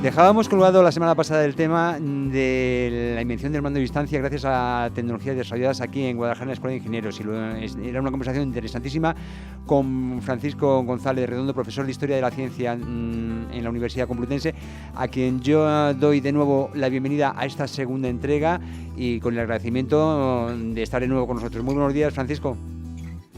Dejábamos colgado la semana pasada el tema de la invención del mando a distancia gracias a tecnologías desarrolladas aquí en Guadalajara en la Escuela de Ingenieros. Era una conversación interesantísima con Francisco González Redondo, profesor de Historia de la Ciencia en la Universidad Complutense, a quien yo doy de nuevo la bienvenida a esta segunda entrega y con el agradecimiento de estar de nuevo con nosotros. Muy buenos días, Francisco.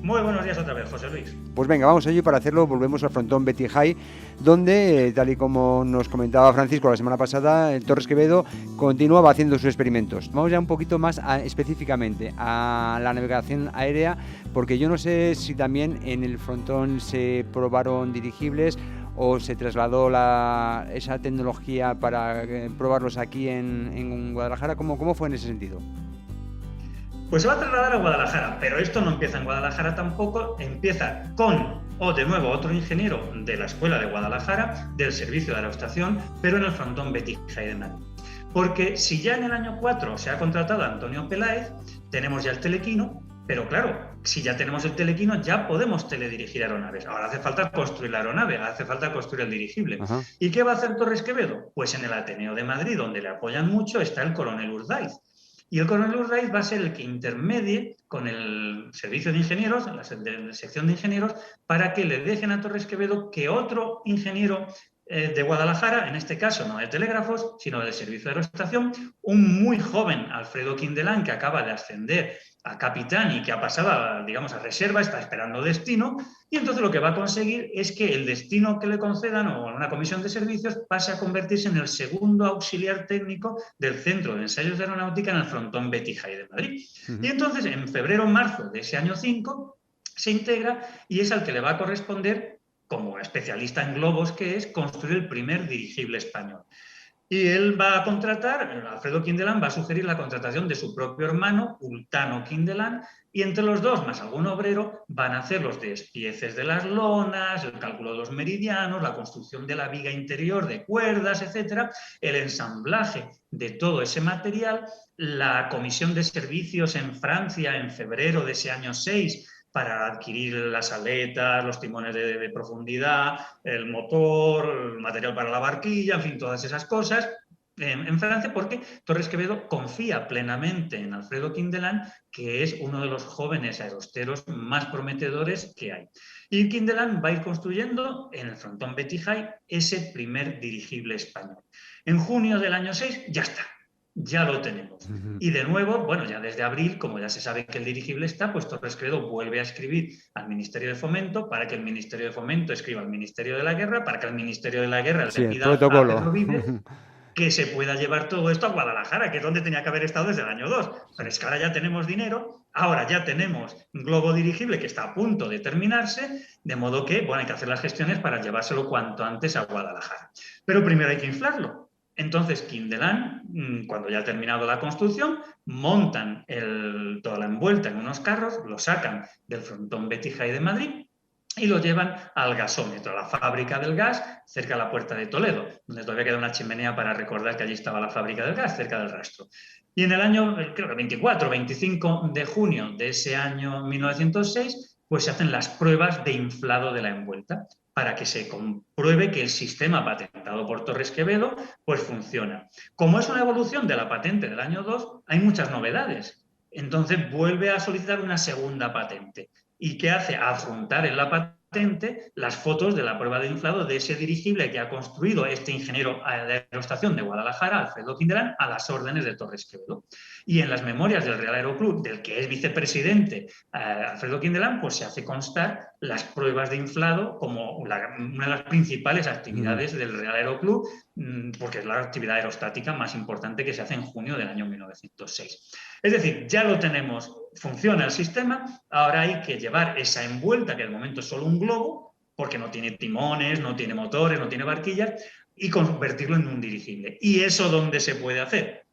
Muy buenos días otra vez, José Luis. Pues venga, vamos a ello. Para hacerlo volvemos al frontón Betty High, donde, tal y como nos comentaba Francisco la semana pasada, el Torres Quevedo continuaba haciendo sus experimentos. Vamos ya un poquito más específicamente a la navegación aérea, porque yo no sé si también en el frontón se probaron dirigibles o se trasladó esa tecnología para probarlos aquí en Guadalajara. ¿Cómo fue en ese sentido? Pues se va a trasladar a Guadalajara, pero esto no empieza en Guadalajara tampoco, empieza de nuevo, otro ingeniero de la Escuela de Guadalajara, del Servicio de Aerostación, pero en el frontón Betty High de Madrid. Porque si ya en el año 4 se ha contratado a Antonio Peláez, tenemos ya el telequino, pero claro, si ya tenemos el telequino, ya podemos teledirigir aeronaves. Ahora hace falta construir la aeronave, hace falta construir el dirigible. Ajá. ¿Y qué va a hacer Torres Quevedo? Pues en el Ateneo de Madrid, donde le apoyan mucho, está el coronel Urdaiz. Y el coronel Urdaiz va a ser el que intermedie con el servicio de ingenieros, la sección de ingenieros, para que le dejen a Torres Quevedo que otro ingeniero de Guadalajara, en este caso no de telégrafos, sino del servicio de aerostación, un muy joven Alfredo Quindelán, que acaba de ascender a capitán y que ha pasado, digamos, a reserva, está esperando destino, y entonces lo que va a conseguir es que el destino que le concedan o una comisión de servicios pase a convertirse en el segundo auxiliar técnico del Centro de Ensayos de Aeronáutica en el frontón Betty High de Madrid. Y entonces, en febrero o marzo de ese año 5, se integra y es al que le va a corresponder, como especialista en globos que es, construir el primer dirigible español. Y él va a contratar, Alfredo Quindelán va a sugerir la contratación de su propio hermano, Ultano Quindelán, y entre los dos, más algún obrero, van a hacer los despieces de las lonas, el cálculo de los meridianos, la construcción de la viga interior de cuerdas, etcétera, el ensamblaje de todo ese material, la comisión de servicios en Francia en febrero de ese año 6, para adquirir las aletas, los timones de profundidad, el motor, el material para la barquilla, en fin, todas esas cosas en Francia, porque Torres Quevedo confía plenamente en Alfredo Quindelán, que es uno de los jóvenes aerosteros más prometedores que hay. Y Quindelán va a ir construyendo en el frontón Betty High ese primer dirigible español. En junio del año 6 ya está. Ya lo tenemos. Y de nuevo, bueno, ya desde abril, como ya se sabe que el dirigible está, pues Torres Quevedo vuelve a escribir al Ministerio de Fomento para que el Ministerio de Fomento escriba al Ministerio de la Guerra, para que el Ministerio de la Guerra le pida a Pedro Vives que se pueda llevar todo esto a Guadalajara, que es donde tenía que haber estado desde el año 2. Pero es que ahora ya tenemos dinero, ahora ya tenemos un globo dirigible que está a punto de terminarse, de modo que, bueno, hay que hacer las gestiones para llevárselo cuanto antes a Guadalajara. Pero primero hay que inflarlo. Entonces, Quindelán, cuando ya ha terminado la construcción, montan toda la envuelta en unos carros, lo sacan del frontón Betty High de Madrid y lo llevan al gasómetro, a la fábrica del gas, cerca de la Puerta de Toledo, donde todavía queda una chimenea para recordar que allí estaba la fábrica del gas, cerca del rastro. Y en el año, creo que 24 o 25 de junio de ese año 1906, pues se hacen las pruebas de inflado de la envuelta, para que se compruebe que el sistema patentado por Torres Quevedo pues funciona. Como es una evolución de la patente del año 2, hay muchas novedades. Entonces vuelve a solicitar una segunda patente. ¿Y qué hace? Adjuntar en la patente las fotos de la prueba de inflado de ese dirigible que ha construido este ingeniero de aerostación de Guadalajara, Alfredo Quindelán, a las órdenes de Torres Quevedo. Y en las memorias del Real Aeroclub, del que es vicepresidente Alfredo Quindelán, pues se hace constar las pruebas de inflado como una de las principales actividades del Real Aeroclub, porque es la actividad aerostática más importante que se hace en junio del año 1906. Es decir, ya lo tenemos, funciona el sistema, ahora hay que llevar esa envuelta, que de momento es solo un globo, porque no tiene timones, no tiene motores, no tiene barquillas, y convertirlo en un dirigible. ¿Y eso dónde se puede hacer?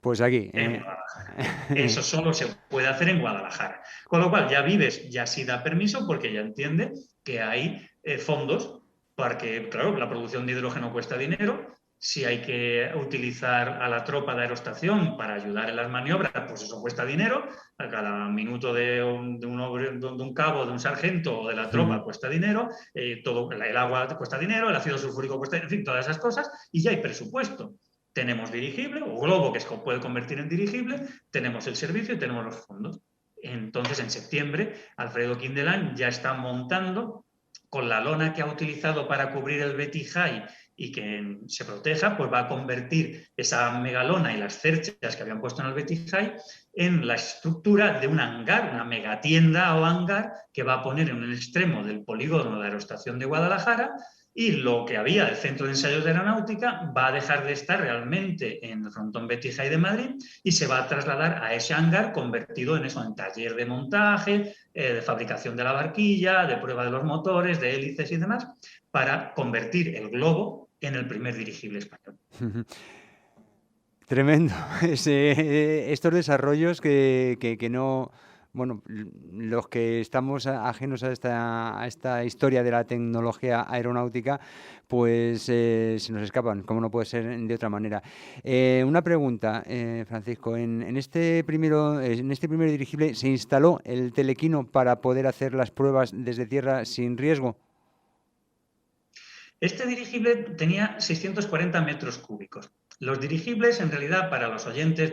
Pues aquí. En Guadalajara. Eso solo se puede hacer en Guadalajara. Con lo cual, ya Vives ya sí da permiso porque ya entiende que hay fondos para que, claro, la producción de hidrógeno cuesta dinero, Si hay que utilizar a la tropa de aerostación para ayudar en las maniobras, pues eso cuesta dinero. A cada minuto de un cabo, de un sargento o de la tropa cuesta dinero. Todo, el agua cuesta dinero, el ácido sulfúrico cuesta dinero, en fin, todas esas cosas. Y ya hay presupuesto. Tenemos dirigible o globo que se puede convertir en dirigible, tenemos el servicio y tenemos los fondos. Entonces, en septiembre, Alfredo Quindelán ya está montando con la lona que ha utilizado para cubrir el Betty High y que se proteja, pues va a convertir esa megalona y las cerchas que habían puesto en el Betty High en la estructura de un hangar, una megatienda o hangar que va a poner en un extremo del polígono de la aeroestación de Guadalajara, y lo que había el Centro de Ensayos de Aeronáutica va a dejar de estar realmente en el frontón Betty High de Madrid y se va a trasladar a ese hangar convertido en eso, en taller de montaje, de fabricación de la barquilla, de prueba de los motores, de hélices y demás, para convertir el globo en el primer dirigible español. Tremendo. Estos desarrollos que no, bueno, los que estamos ajenos a esta historia de la tecnología aeronáutica, pues se nos escapan, como no puede ser de otra manera. Una pregunta, Francisco, en este primer dirigible se instaló el telequino para poder hacer las pruebas desde tierra sin riesgo. Este dirigible tenía 640 metros cúbicos. Los dirigibles, en realidad, para los oyentes,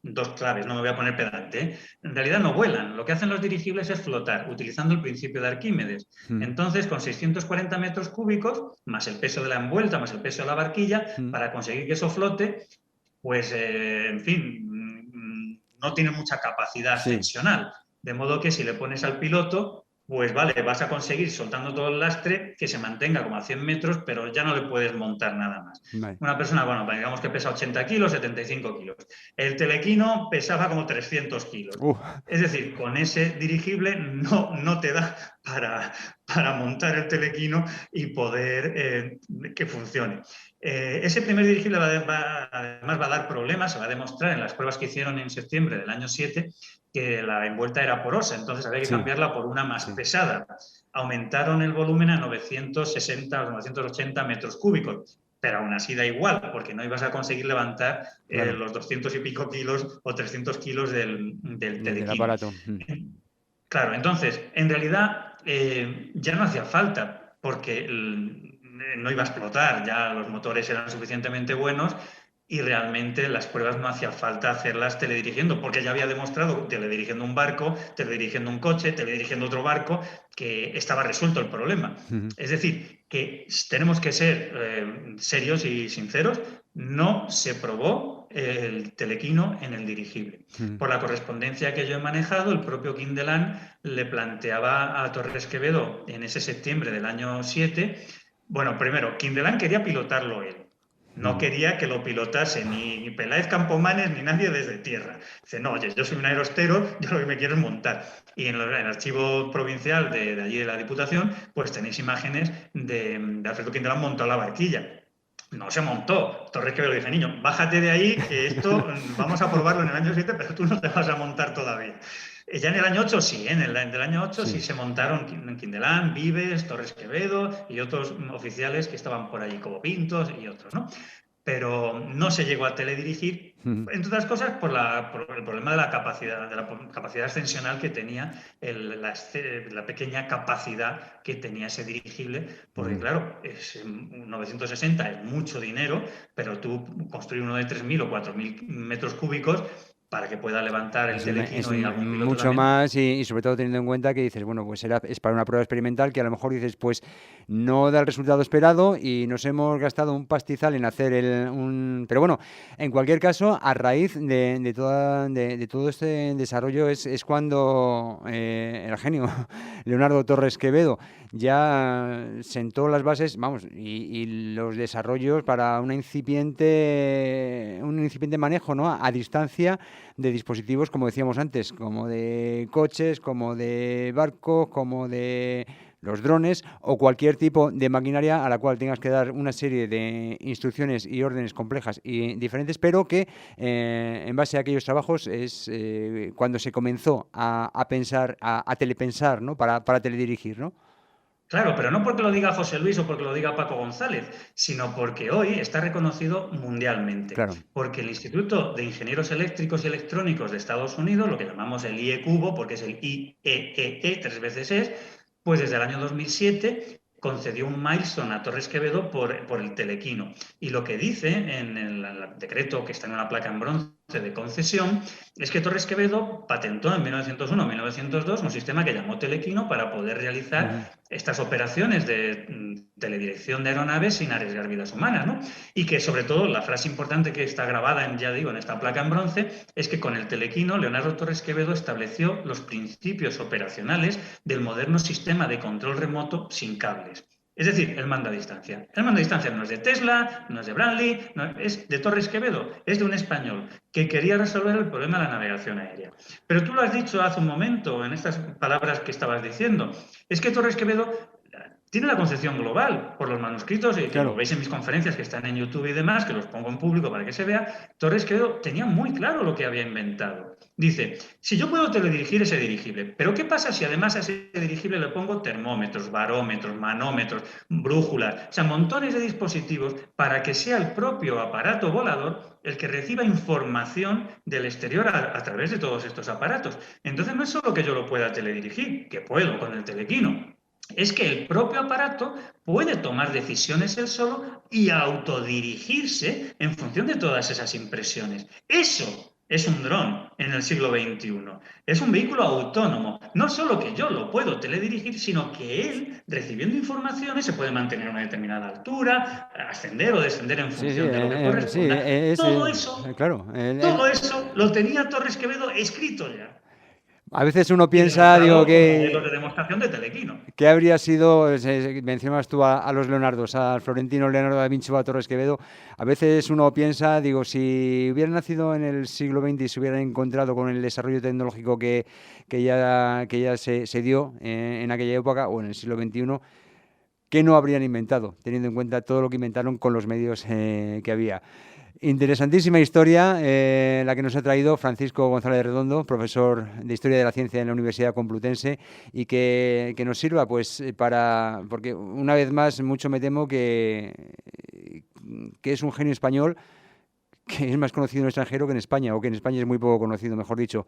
dos claves, no me voy a poner pedante, en realidad no vuelan. Lo que hacen los dirigibles es flotar, utilizando el principio de Arquímedes. Entonces, con 640 metros cúbicos, más el peso de la envuelta, más el peso de la barquilla, para conseguir que eso flote, pues, en fin, no tiene mucha capacidad ascensional. De modo que si le pones al piloto, pues vale, vas a conseguir, soltando todo el lastre, que se mantenga como a 100 metros, pero ya no le puedes montar nada más. Vale. Una persona, bueno, digamos que pesa 80 kilos, 75 kilos. El telequino pesaba como 300 kilos. Es decir, con ese dirigible no te da para montar el telequino y poder que funcione. Ese primer dirigible además va a dar problemas, se va a demostrar en las pruebas que hicieron en septiembre del año 7, que la envuelta era porosa, entonces había que cambiarla por una más pesada. Aumentaron el volumen a 960 o 980 metros cúbicos, pero aún así da igual, porque no ibas a conseguir levantar los 200 y pico kilos o 300 kilos del telequino. Aparato. Claro, entonces, en realidad ya no hacía falta, porque no iba a explotar, ya los motores eran suficientemente buenos y realmente las pruebas no hacía falta hacerlas teledirigiendo, porque ya había demostrado teledirigiendo un barco, teledirigiendo un coche, teledirigiendo otro barco, que estaba resuelto el problema. Es decir, que tenemos que ser serios y sinceros, no se probó el telequino en el dirigible. Por la correspondencia que yo he manejado, el propio Quindelán le planteaba a Torres Quevedo en ese septiembre del año 7, bueno, primero, Quindelán quería pilotarlo él. No quería que lo pilotase ni Peláez Campomanes ni nadie desde tierra. Dice, no, oye, yo soy un aerostero, yo lo que me quiero es montar. Y en el archivo provincial de allí de la Diputación, pues tenéis imágenes de Alfredo Quindelán montado la barquilla. No se montó. Torres Quevedo dice, niño, bájate de ahí, que esto vamos a probarlo en el año 7, pero tú no te vas a montar todavía. Ya en el año 8 sí, en el año 8 sí se montaron Quindelán, Vives, Torres Quevedo y otros oficiales que estaban por allí, como Pintos y otros, ¿no? Pero no se llegó a teledirigir, entre otras cosas, por el problema de la capacidad ascensional que tenía, la pequeña capacidad que tenía ese dirigible, porque claro, 960 es mucho dinero, pero tú construir uno de 3.000 o 4.000 metros cúbicos para que pueda levantar el telequino y algún piloto mucho también. Más y sobre todo teniendo en cuenta que dices, bueno, pues es para una prueba experimental que a lo mejor dices, pues no da el resultado esperado y nos hemos gastado un pastizal en hacer Pero bueno, en cualquier caso, a raíz de todo este desarrollo es cuando el genio Leonardo Torres Quevedo ya sentó las bases, vamos, y los desarrollos para un incipiente manejo, ¿no? A distancia de dispositivos, como decíamos antes, como de coches, como de barcos, como de los drones o cualquier tipo de maquinaria a la cual tengas que dar una serie de instrucciones y órdenes complejas y diferentes, pero que en base a aquellos trabajos es cuando se comenzó a pensar, a telepensar, ¿no? Para teledirigir, ¿no? Claro, pero no porque lo diga José Luis o porque lo diga Paco González, sino porque hoy está reconocido mundialmente. Claro. Porque el Instituto de Ingenieros Eléctricos y Electrónicos de Estados Unidos, lo que llamamos el IE cubo, porque es el IEEE, tres veces es, pues desde el año 2007 concedió un milestone a Torres Quevedo por el telequino. Y lo que dice en el decreto que está en una placa en bronce de concesión es que Torres Quevedo patentó en 1901-1902 un sistema que llamó telequino para poder realizar estas operaciones de teledirección de aeronaves sin arriesgar vidas humanas, ¿no? Y que sobre todo la frase importante que está grabada en, ya digo, en esta placa en bronce es que con el telequino Leonardo Torres Quevedo estableció los principios operacionales del moderno sistema de control remoto sin cables. Es decir, el mando a distancia. El mando a distancia no es de Tesla, no es de Branly, no, es de Torres Quevedo, es de un español que quería resolver el problema de la navegación aérea. Pero tú lo has dicho hace un momento, en estas palabras que estabas diciendo, es que Torres Quevedo tiene la concepción global por los manuscritos, y que Claro. lo veis en mis conferencias que están en YouTube y demás, que los pongo en público para que se vea. Torres Quevedo tenía muy claro lo que había inventado. Dice, si yo puedo teledirigir ese dirigible, pero ¿qué pasa si además a ese dirigible le pongo termómetros, barómetros, manómetros, brújulas, o sea, montones de dispositivos para que sea el propio aparato volador el que reciba información del exterior a través de todos estos aparatos? Entonces no es solo que yo lo pueda teledirigir, que puedo con el telequino, es que el propio aparato puede tomar decisiones él solo y autodirigirse en función de todas esas impresiones. Eso es un dron en el siglo XXI. Es un vehículo autónomo. No solo que yo lo puedo teledirigir, sino que él, recibiendo informaciones, se puede mantener a una determinada altura, ascender o descender en Sí, sí, función de lo que corresponda. claro. Todo eso lo tenía Torres Quevedo escrito ya A veces uno y piensa, digo, demostrado con modelos de demostración de telequino. ¿qué habría sido? Mencionas tú a los Leonardos, al florentino Leonardo da Vinci o a Torres Quevedo. A veces uno piensa, digo, si hubieran nacido en el siglo XX y se hubieran encontrado con el desarrollo tecnológico que ya se dio en aquella época o en el siglo XXI, ¿qué no habrían inventado? Teniendo en cuenta todo lo que inventaron con los medios que había. Interesantísima historia la que nos ha traído Francisco González Redondo, profesor de Historia de la Ciencia en la Universidad Complutense, y que nos sirva pues porque una vez más mucho me temo que es un genio español que es más conocido en el extranjero que en España, o que en España es muy poco conocido, mejor dicho.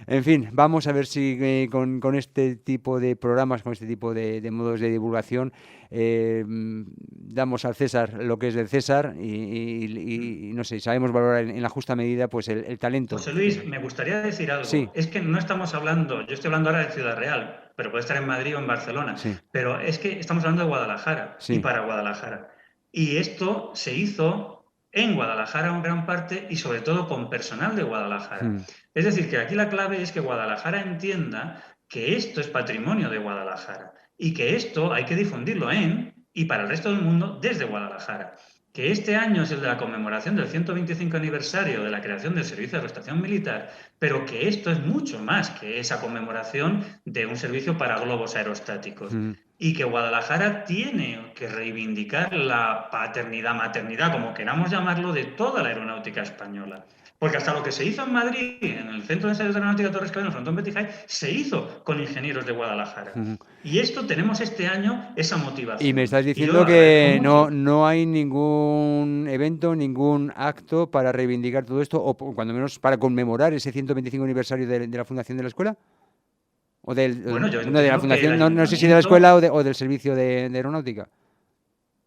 En fin, vamos a ver si con este tipo de programas, con este tipo de modos de divulgación, damos al César lo que es del César y no sé, sabemos valorar en la justa medida pues el talento. José Luis, me gustaría decir algo. Sí. Es que no estamos hablando, yo estoy hablando ahora de Ciudad Real, pero puede estar en Madrid o en Barcelona, Sí. pero es que estamos hablando de Guadalajara Sí. y para Guadalajara. Y esto se hizo en Guadalajara en gran parte y sobre todo con personal de Guadalajara. Es decir, que aquí la clave es que Guadalajara entienda que esto es patrimonio de Guadalajara y que esto hay que difundirlo en y para el resto del mundo desde Guadalajara. Que este año es el de la conmemoración del 125 aniversario de la creación del Servicio de Aeroestación Militar, pero que esto es mucho más que esa conmemoración de un servicio para globos aerostáticos. Y que Guadalajara tiene que reivindicar la paternidad, maternidad, como queramos llamarlo, de toda la aeronáutica española. Porque hasta lo que se hizo en Madrid, en el Centro de Ensayos de Aeronáutica Torres Quevedo, en el Frontón Betty High, se hizo con ingenieros de Guadalajara. Y esto tenemos este año esa motivación. Y me estás diciendo que no hay ningún evento, ningún acto para reivindicar todo esto, o cuando menos para conmemorar ese 125 aniversario de la fundación de la escuela. O de la fundación, no sé si de la escuela o del servicio de aeronáutica.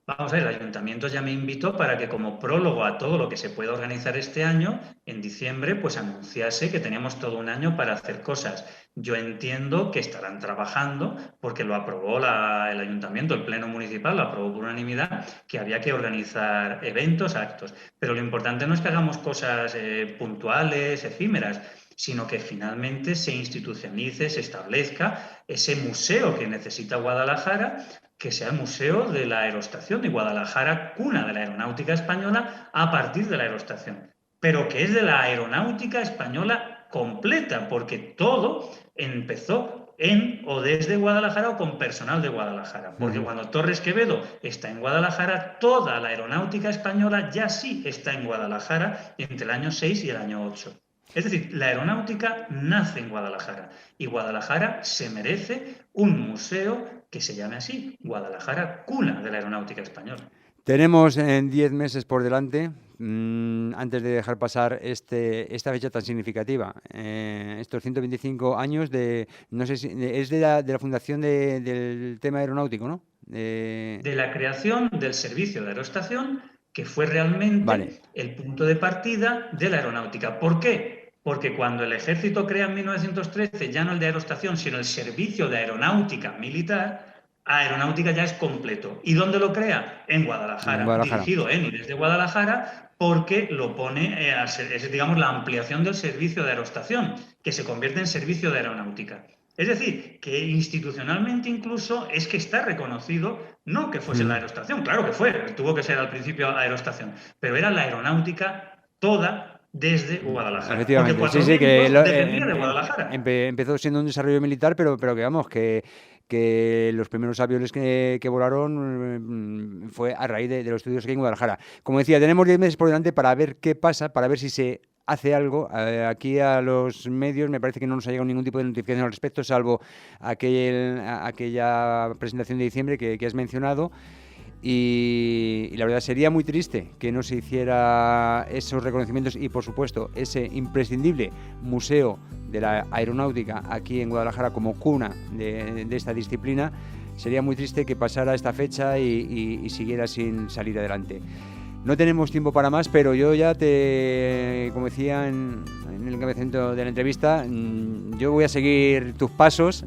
Vamos a ver, el ayuntamiento ya me invitó para que como prólogo a todo lo que se pueda organizar este año, en diciembre, pues anunciase que teníamos todo un año para hacer cosas. Yo entiendo que estarán trabajando porque lo aprobó el ayuntamiento, el pleno municipal, lo aprobó por unanimidad, que había que organizar eventos, actos. Pero lo importante no es que hagamos cosas puntuales, efímeras, sino que finalmente se institucionalice, se establezca ese museo que necesita Guadalajara, que sea el Museo de la Aeroestación de Guadalajara, cuna de la aeronáutica española, a partir de la aeroestación. Pero que es de la aeronáutica española completa, porque todo empezó en o desde Guadalajara o con personal de Guadalajara. Porque cuando Torres Quevedo está en Guadalajara, toda la aeronáutica española ya sí está en Guadalajara entre el año 6 y el año 8. Es decir, la aeronáutica nace en Guadalajara y Guadalajara se merece un museo que se llame así, Guadalajara, cuna de la aeronáutica española. Tenemos en 10 meses por delante, antes de dejar pasar esta fecha tan significativa, estos 125 años de, no sé si, es de la fundación del tema aeronáutico, ¿no? De la creación del servicio de aerostación, que fue realmente el punto de partida de la aeronáutica. ¿Por qué? Porque cuando el ejército crea en 1913 ya no el de aerostación, sino el servicio de aeronáutica militar, aeronáutica ya es completo. ¿Y dónde lo crea? En Guadalajara, dirigido y desde Guadalajara, porque lo pone, es digamos la ampliación del servicio de aerostación, que se convierte en servicio de aeronáutica. Es decir, que institucionalmente incluso es que está reconocido, no que fuese la aerostación, claro que fue, tuvo que ser al principio aerostación, pero era la aeronáutica toda desde Guadalajara. Efectivamente, porque sí, que dependía de Guadalajara. Empezó siendo un desarrollo militar, pero que vamos, que los primeros aviones que volaron fue a raíz de los estudios aquí en Guadalajara. Como decía, tenemos 10 meses por delante para ver qué pasa, para ver si se hace algo. Aquí a los medios me parece que no nos ha llegado ningún tipo de notificación al respecto, salvo aquella presentación de diciembre que has mencionado. Y la verdad sería muy triste que no se hiciera esos reconocimientos y, por supuesto, ese imprescindible museo de la aeronáutica aquí en Guadalajara como cuna de esta disciplina. Sería muy triste que pasara esta fecha y siguiera sin salir adelante. No tenemos tiempo para más, pero yo ya como decía en el encabezamiento de la entrevista, yo voy a seguir tus pasos,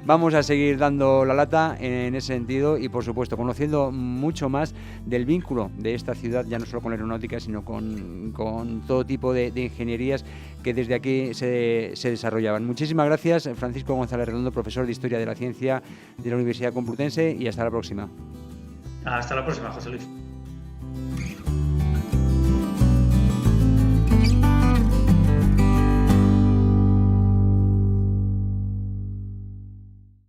vamos a seguir dando la lata en ese sentido y, por supuesto, conociendo mucho más del vínculo de esta ciudad, ya no solo con la aeronáutica, sino con todo tipo de ingenierías que desde aquí se desarrollaban. Muchísimas gracias, Francisco González Redondo, profesor de Historia de la Ciencia de la Universidad Complutense, y hasta la próxima. Hasta la próxima, José Luis.